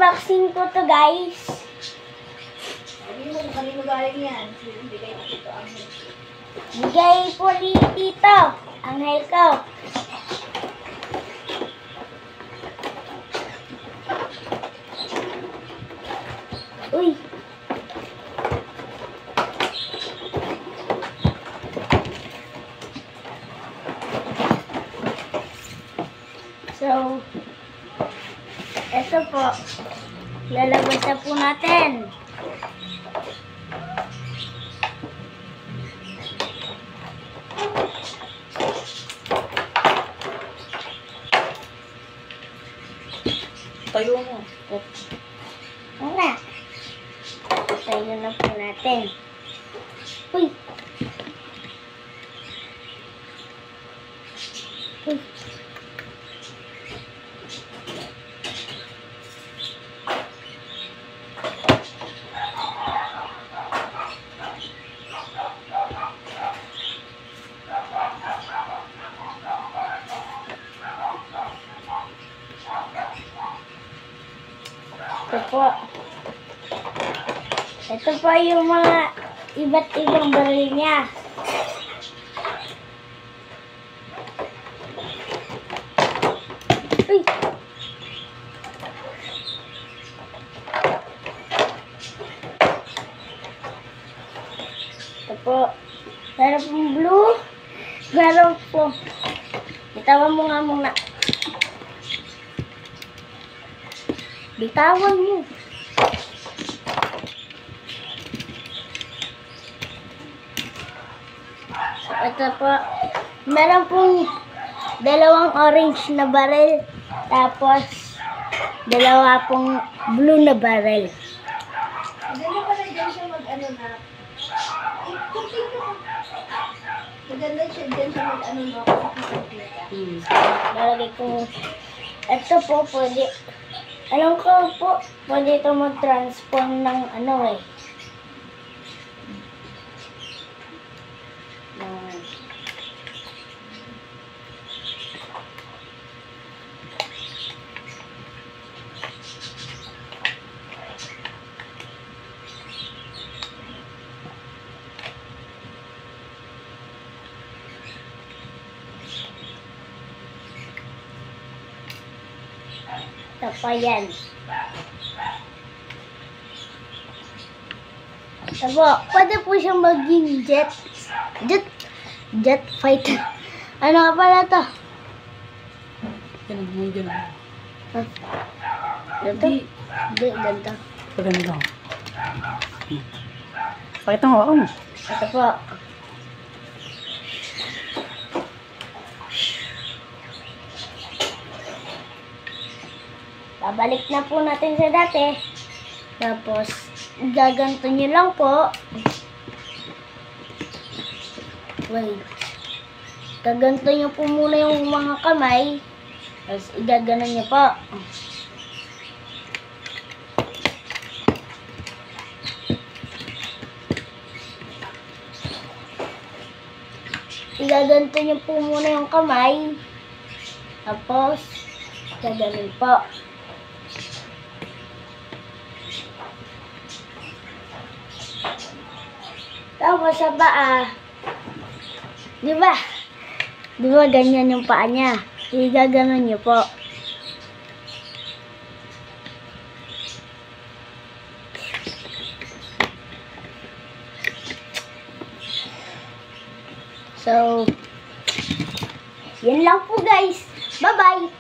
unboxing ko to, guys. Sabi mo kung kanino galing yan. Bigay ko dito ang Bigay po ni Tito. Anghel ko. Uy. So, ito po. Lalabas na po natin. tayo mo. Wala. Tayo na po natin. Uy. Uy. Ito po yung mga iba't ibang baril niya. Uy. Ito po. Meron pong blue. Meron po. Bitawan mo nga muna. Bitawan mo. Ito po, meron pong dalawang orange na baril, tapos dalawa pong blue na baril. Hindi mo pala dyan siya mag-ano na. Maganda siya dyan siya mag-ano na ako sa computer. Lalagay ko, ito po pwede, alam ko po, pwede ito mag-transform ng ano eh. Ito pa yan. Ito po, pwede po siyang maging jet fighter. Ano ka pala to? Ganun. Ganito? Hindi, ganito. Paganda. Pakita mo ako. Ito po. Babalik na po natin sa dati. Tapos, gaganto nyo lang po. Wait. Gaganto nyo po muna yung mga kamay. Tapos, igaganon nyo po. Igaganto nyo po muna yung kamay. Tapos, gaganon po. Tapos sa paa, di ba? Di ba ganyan yung paa niya? Igaganon niyo po. So, yun lang po guys. Bye-bye!